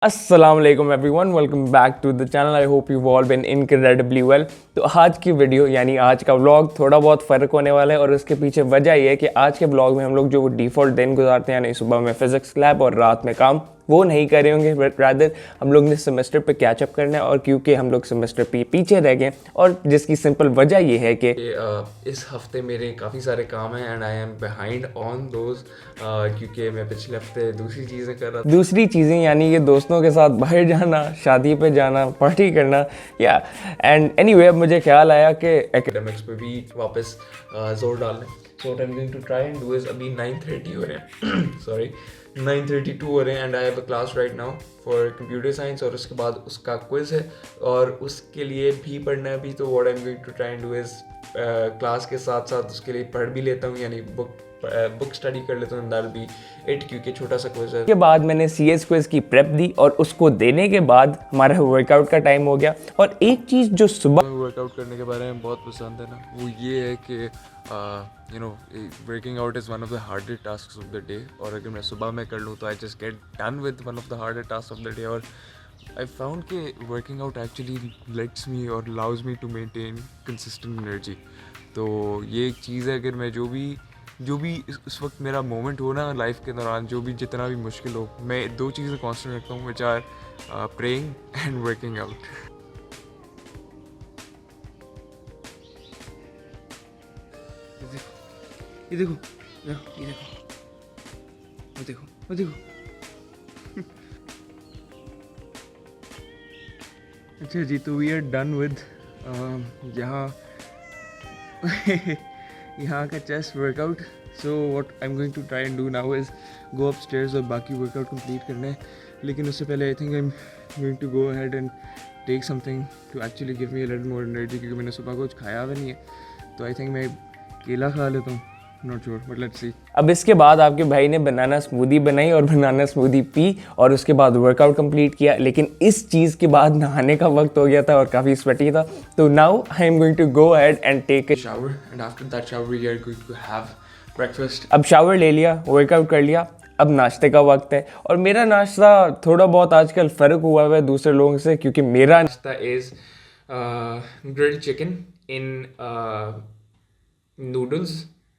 Assalamualaikum everyone, welcome back to the channel. I hope you've all been incredibly well. तो आज की video यानी आज का व्लॉग थोड़ा बहुत फ़र्क होने वाला है और उसके पीछे वजह ये है कि आज के व्लॉग में हम लोग जो डिफ़ॉल्ट दिन गुजारते हैं यानी सुबह में फिजिक्स लैब और रात में काम वो नहीं कर रहे होंगे, बट रादर हम लोग ने सेमेस्टर पे कैचअप करना है। और क्योंकि हम लोग सेमेस्टर पे पीछे रह गए और जिसकी सिंपल वजह ये है कि इस हफ्ते मेरे काफ़ी सारे काम हैं and I M behind on those क्योंकि मैं पिछले हफ्ते दूसरी चीज़ें कर रहा था। दूसरी चीज़ें यानी कि दोस्तों के साथ बाहर जाना, शादी पे जाना, पार्टी करना या एंड एनीवे अब मुझे ख्याल आया कि एकेडमिक्स पे भी वापस जोर डालने। So what I am going to try and do is अभी 9:30 हो रहे हैं सॉरी 9:32 हो रहे हैं and I have a class right now for computer science और उसके बाद उसका क्विज़ है और उसके लिए भी पढ़ना है अभी। तो what I am going to try and do is class के साथ साथ उसके लिए पढ़ भी लेता हूँ यानी बुक स्टडी कर लेता हूँ। दैट विल बी इट क्योंकि छोटा सा क्विज़ है। के बाद मैंने CS क्विज़ की प्रेप दी और उसको देने के बाद हमारा वर्कआउट का टाइम हो गया। और एक चीज़ जो सुबह वर्कआउट करने के बारे में बहुत पसंद है ना, वो ये है कि working out is one of the harder task of the day. और अगर मैं सुबह में कर लूँ तो I just get done with one of the harder task of the day. और आई फाउंड कि working out actually lets me और allows me to maintain consistent energy. तो ये एक चीज़ है, अगर मैं जो भी उस वक्त मेरा मोमेंट हो ना लाइफ के दौरान, जो भी जितना भी मुश्किल हो, मैं दो चीज़ें कांस्टेंट रखता हूँ, which are praying and working out. ये देखो ये देखो वो देखो। अच्छा जी, तो वी आर डन विद यहाँ यहाँ का chest workout. So what I am going to try and do now is go upstairs और बाकी वर्कआउट कंप्लीट करना है। लेकिन उससे पहले I think I am going to go ahead and take something to actually give me a little more energy, क्योंकि मैंने सुबह कुछ खाया हुआ नहीं है। तो आई थिंक मैं केला खा लेता हूँ, not sure but let's see. अब इसके बाद आपके भाई ने बनाना स्मूदी बनाई और बनाना स्मूदी पी और उसके बाद वर्कआउट कंप्लीट किया। लेकिन इस चीज़ के बाद नहाने का वक्त हो गया था और काफ़ी स्वेटी था। तो now I am going to go ahead and take a shower and after that shower we are going to have breakfast. अब शावर ले लिया, वर्कआउट कर लिया, अब नाश्ते का वक्त है। और मेरा नाश्ता थोड़ा बहुत आजकल फ़र्क हुआ है दूसरे लोगों से, क्योंकि मेरा नाश्ता is grilled chicken in noodles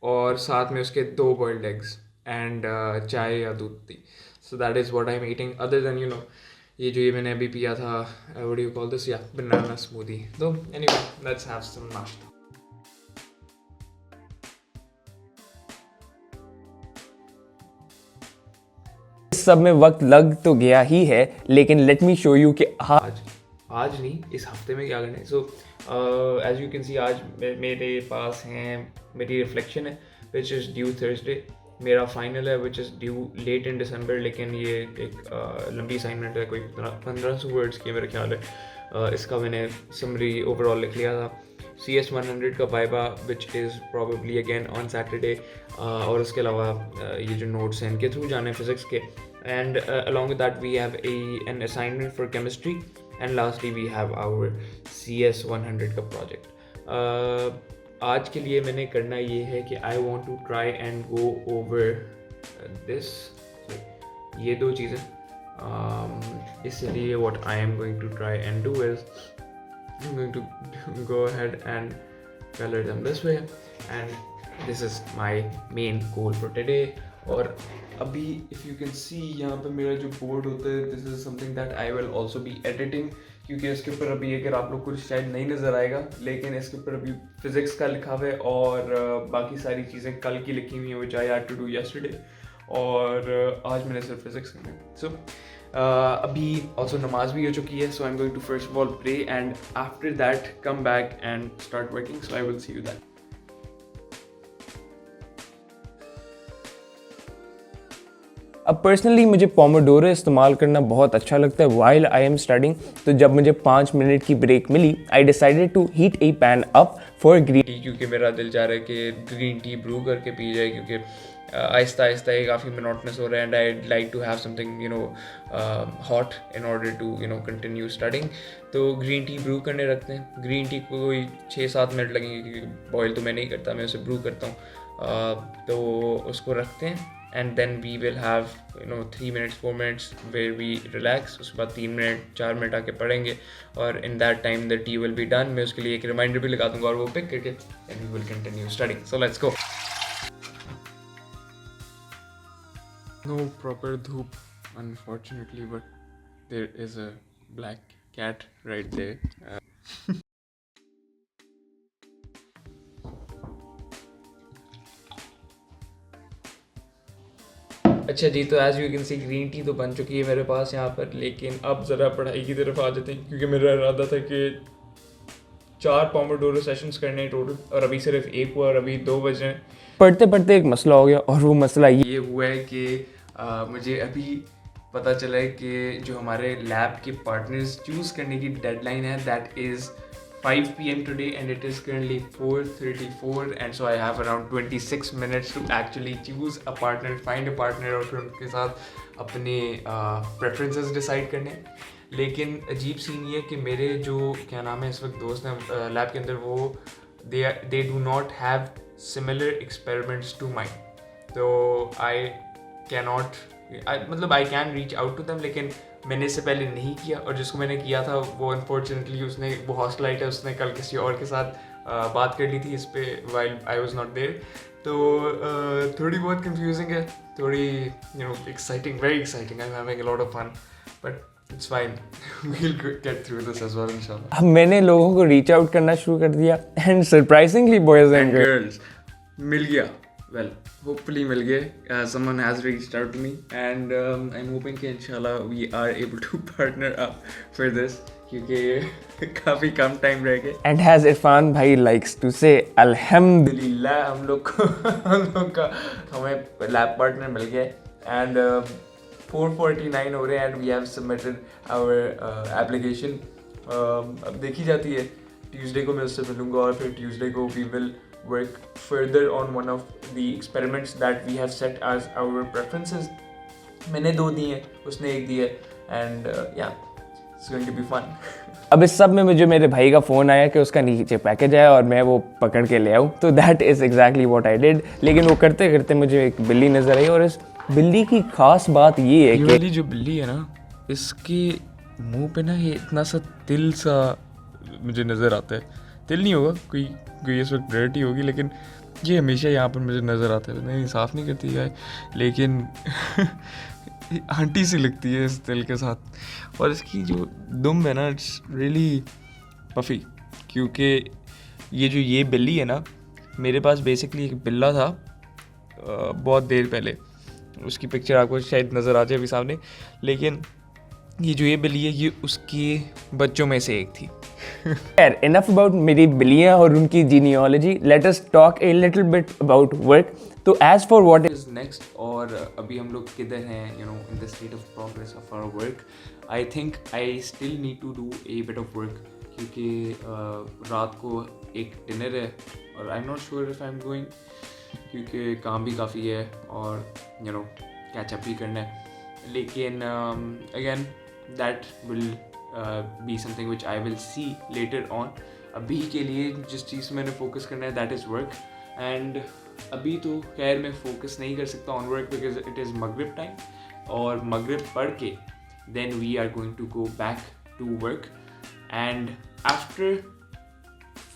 और साथ में उसके 2 बॉइल्ड एग्स एंड चाय या दूध थी। So that is what I am eating other than ये जो ये मैंने अभी पिया था, what do you call this, या बनाना स्मूदी। तो एनीवे लेट्स हैव सम नाश्ता। इस सब में वक्त लग तो गया ही है, लेकिन लेट मी शो यू कि आज नहीं, इस हफ्ते में क्या करना है। So as you can see आज मेरे पास हैं, मेरी रिफ्लेक्शन है विच इज़ ड्यू थर्सडे। मेरा फाइनल है which is due late in December, लेकिन ये एक लंबी असाइनमेंट है, कोई 1500 वर्ड्स की मेरा ख्याल है। इसका मैंने समरी ओवरऑल लिख लिया था। CS 100 का viva which is probably again on Saturday. और उसके अलावा ये जो नोट्स हैं इनके थ्रू जाने फिज़िक्स के। And along with that we have an assignment for chemistry and lastly we have our CS 100 का प्रोजेक्ट। आज के लिए मैंने करना ये है कि I want to try and go over this, ये 2 चीज़ें। इसलिए what I am going to try and do is I'm going to go ahead and color them this way and this is my main goal for today. और अभी if you can see यहाँ पे मेरा जो board होता है, this is something that I will also be editing, क्योंकि इसके ऊपर अभी अगर आप लोग को शायद नहीं नज़र आएगा, लेकिन इसके ऊपर अभी फिज़िक्स का लिखा हुआ है और बाकी सारी चीज़ें कल की लिखी हुई हैं which I had to do yesterday। और आज मैंने सिर्फ फिज़िक्स करना है। सो अभी ऑल्सो नमाज भी हो चुकी है। So I am going to first of all pray and after that come back and start working. So I will see you that. अब पर्सनली मुझे पोमोडोरो इस्तेमाल करना बहुत अच्छा लगता है वाइल आई एम स्टडिंग। तो जब मुझे 5 मिनट की ब्रेक मिली, I decided to heat a pan up for green tea, क्योंकि मेरा दिल चाह रहा है कि ग्रीन टी ब्रू करके पी जाए, क्योंकि आहिस्ता आहिस्ता ये काफ़ी मोनोटनस हो रहा है and I like to have something hot in order to continue studying. तो ग्रीन टी ब्रू करने रखते हैं। ग्रीन टी को कोई 6-7 मिनट लगेंगे, क्योंकि बॉयल तो मैं नहीं करता, मैं उसे ब्रू करता हूँ। तो उसको रखते हैं and then we will have 3 minutes 4 minutes where we relax. उसके बाद 3 मिनट 4 मिनट आके पढ़ेंगे और in that time the tea will be done. मैं उसके लिए एक रिमाइंडर भी लगा दूंगा और वो पिक करके and we will continue studying. So let's go. No proper धूप unfortunately, but there is a black cat right there. अच्छा जी, तो as you can C green tea तो बन चुकी है मेरे पास यहाँ पर, लेकिन अब ज़रा पढ़ाई की तरफ आ जाते हैं क्योंकि मेरा इरादा था कि 4 पोमोडोरो सेशंस करने हैं टोटल और अभी सिर्फ 1 हुआ और अभी 2 बज रहे हैं। पढ़ते पढ़ते एक मसला हो गया और वो मसला ये हुआ है कि मुझे अभी पता चला है कि जो हमारे लैब के पार्टनर्स चूज़ करने की डेडलाइन है that is 5 p.m. today and it is currently 4:34 and so I have around 26 minutes to actually choose a partner, find a partner और फिर उनके साथ अपने preferences decide करने। लेकिन अजीब सीन ये है कि मेरे जो क्या नाम है इस वक्त दोस्त हैं लैब के अंदर, वो they do not have similar experiments to mine, तो मतलब I can reach out to them, लेकिन मैंने इससे पहले नहीं किया और जिसको मैंने किया था वो अनफॉर्चुनेटली वो हॉस्टलाइट है, उसने कल किसी और के साथ बात कर ली थी इस पे while I was not there, तो थोड़ी बहुत कंफ्यूजिंग है, थोड़ी exciting, very exciting. I'm having a lot of fun, but it's fine. We'll get through this as well inshallah. अब मैंने लोगों को रीच आउट करना शुरू कर दिया and surprisingly boys and Girls, मिल गया, well hopefully मिल गए. Someone has reached out to me and I'm hoping कि inshallah we are able to partner up for this क्योंकि काफ़ी कम टाइम रह गए. एंड हैज इरफान भाई लाइक्स टू से अल्हम्दुलिल्लाह हम लोग का हमें लैब पार्टनर मिल गया एंड 4:49 हो रहे हैं and we have submitted our application. अब देखी जाती है, ट्यूसडे को मैं उससे मिलूंगा और फिर ट्यूसडे को we will work further on one of the experiments that we have set as our preferences. मैंने 2 दिए, उसने 1 दिया and yeah, it's going to be fun. अब इस सब में मुझे मेरे भाई का फ़ोन आया कि उसका नीचे पैकेज आया और मैं वो पकड़ के ले आऊँ, तो that is exactly what I did. लेकिन वो करते करते मुझे एक बिल्ली नज़र आई और इस बिल्ली की खास बात ये है ये कि वाली जो बिल्ली है ना, इसके मुंह पे ना ये इतना सा तिल सा मुझे नज़र आता है. तिल नहीं होगा, कोई इस वक्त डर्टी होगी, लेकिन ये हमेशा यहाँ पर मुझे नज़र आता है. नहीं साफ़ नहीं करती है लेकिन आंटी सी लगती है इस तिल के साथ. और इसकी जो दुम है ना, इट्स रियली पफ़ी, क्योंकि ये बिल्ली है ना, मेरे पास बेसिकली एक बिल्ला था बहुत देर पहले. उसकी पिक्चर आपको शायद नज़र आ जाए अभी सामने, लेकिन ये बिल्ली है, ये उसके बच्चों में से एक थी. खैर इनफ अबाउट मेरी बिल्लियाँ और उनकी genealogy. Let us talk a little bit about work. तो as for what is next, और अभी हम लोग किधर हैं in the state of progress of our work. I think I still need to do a bit of work क्योंकि रात को एक डिनर है और I am not sure if I am going क्योंकि काम भी काफ़ी है और कैचअप भी करना है. लेकिन again that will be something which I will see later on. अभी के लिए जिस चीज़ में मैंने फोकस करना है that is work, and अभी तो खैर मैं फोकस नहीं कर सकता on work because it is Maghrib time, और Maghrib पढ़ के then we are going to go back to work, and after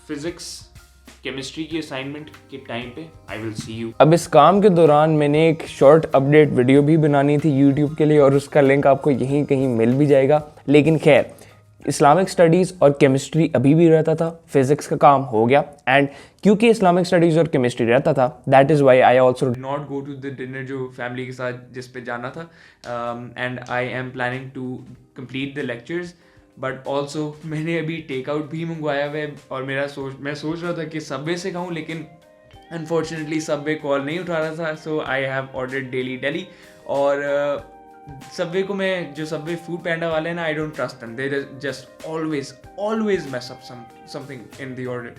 physics chemistry की असाइनमेंट के टाइम पे आई विल सी यू. अब इस काम के दौरान मैंने एक शॉर्ट अपडेट वीडियो भी बनानी थी यूट्यूब के लिए और उसका लिंक आपको यहीं कहीं मिल भी जाएगा. लेकिन खैर इस्लामिक स्टडीज़ और केमिस्ट्री अभी भी रहता था, फिज़िक्स का काम हो गया. एंड क्योंकि इस्लामिक स्टडीज़ और केमिस्ट्री रहता था, that is why I also not go to the dinner जो फैमिली के साथ जिस पे जाना था. And I am planning to complete the lectures, but also मैंने अभी टेक आउट भी मंगवाया हुआ है और मैं सोच रहा था कि सबवे से खाऊं, लेकिन अनफॉर्चुनेटली सबवे कॉल नहीं उठा रहा था. So I have ordered Daily और सबवे को मैं जो सबवे फूड पैंडा वाले हैं ना, I don't trust them. They just always mess up something in the order.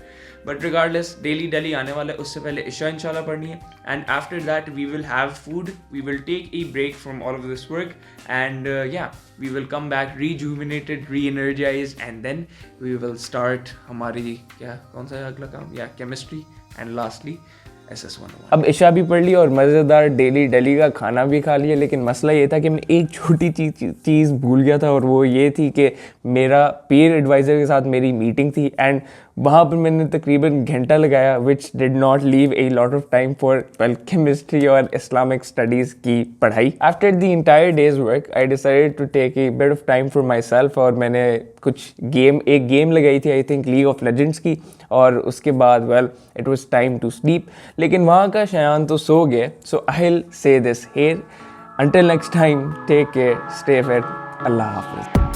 But regardless Daily आने वाला है. उससे पहले इशा इंशाल्लाह पढ़नी है and after that we will have food. We will take a break from all of this work and या we will come back rejuvenated, re-energized, and then we will start हमारी कौन सा अगला काम, केमिस्ट्री, and lastly SS101। अब इशा भी पढ़ ली और मज़ेदार डेली का खाना भी खा लिया, लेकिन मसला ये था कि मैं एक छोटी चीज़ भूल गया था, और वो ये थी कि मेरा पीयर एडवाइज़र के साथ मेरी मीटिंग थी, एंड वहाँ पर मैंने तकरीबन घंटा लगाया, which did not leave a lot of time for chemistry और इस्लामिक स्टडीज़ की पढ़ाई। After the entire day's work I decided to take a bit of time for myself, और मैंने एक गेम लगाई थी, I think League of Legends की, और उसके बाद it was time to sleep. लेकिन वहाँ का शयान तो सो गए, so I will say this here, until next time, take care, stay fit, अल्लाह हाफिज़।